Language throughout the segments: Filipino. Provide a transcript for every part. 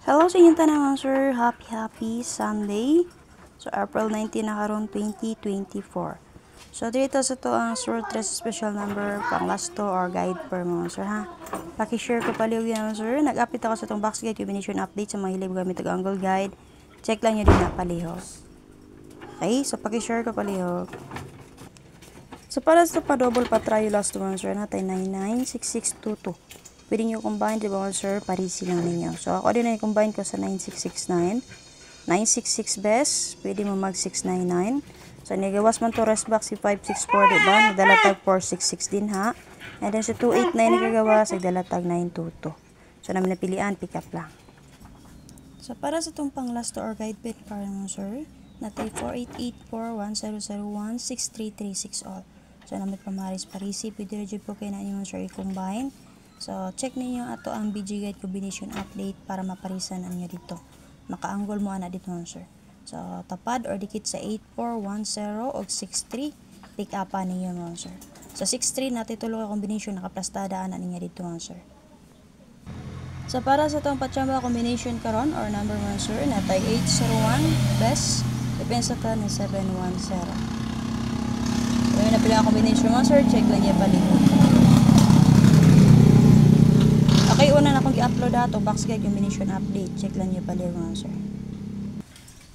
Hello sa inyo tanan sir, happy Sunday. So April 19 na karon 2024. So dito sa to ang short dress special number pang last to or guide per mga sir ha. Paki-share ko paliw yan sir. Nag-update ako sa tong box guide combination update sa mga hilib gamit og angle guide. Check lang nyo din na palihog. Okay, so paki-share ko palihog. So para sa pa double pa try last to mga sir natin 996622. Pwede nyo combine, diba sir? Parisi lang ninyo. So, ako din ay combine ko sa 9669. 966 best. Pwede mo mag 699. So, nagawas man to rest box si 564, diba? Nagdalatag 466 din, ha? And then, sa 289 nagagawas, nagdalatag 922. So, namin napilian, pick up lang. So, para sa itong pang last to or guide pin para mo, sir, natay 488410016336 all. So, namin pamaris parisi. Pwede rin po kayo na inyo, sir, i-combine. So, check ninyo ato ang BG Guide Combination Update para maparisan ninyo dito. Maka-angle mo ana dito, sir. So, tapad or dikit sa 8410 o 63, pick up ninyo, sir. So, 63 natin tulo ka combination nakaplastada ana ninyo dito, sir. So, para sa itong pachamba combination karon or number 1, sir, natay 801 best, depensa ta ni 710. So, yun na pila ang combination mo, sir. Check lang niya palikod. Okay, una na akong i-upload ato box guide combination update. Check lang niyo pala yung sir.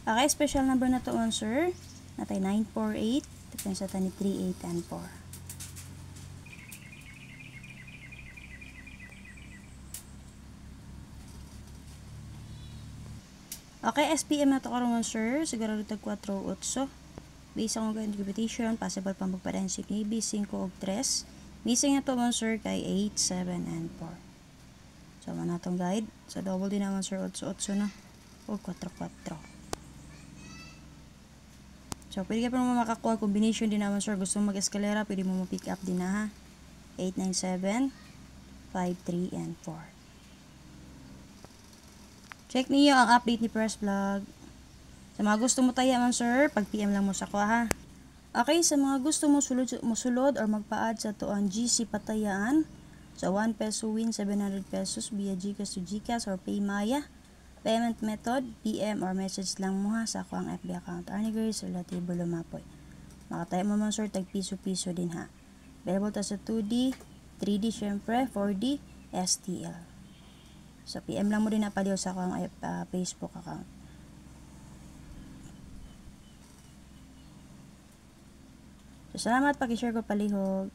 Okay, special number na to sir. Natay 948. Depensa ta ni 38 and 4. Okay, SPM na to karon sir. Siguro tag 4 8. Based on ang interpretation, possible pa magpa-density maybe 5 o 3. Missing na to sir kay 8, 7 and 4. So, manatong guide. So, double din naman sir, 8-8 na. O, 4-4. So, pwede ka pa naman makakuha. Combination din naman sir. Gusto mo mag-escalera, pwede mo ma-pick up din na ha. 897, 53, and 4. Check niyo ang update ni Press Vlog. Sa mga gusto mo tayo man sir, pag-PM lang mo sa ko ha. Okay, sa mga gusto mo sulod or magpa-add sa to ang GC Patayaan, so, 1 peso win, 700 pesos via GCash to GCash or PayMaya. Payment method, PM or message lang mo ha sa ako ang FB account. Arnigers or Latibo Lumapoy. Makatayo mo man sir, tag piso-piso din ha. Available ta sa 2D, 3D syempre, 4D, STL. So, PM lang mo din na paliw sa ako ang Facebook account. So, salamat pag-share ko palihog.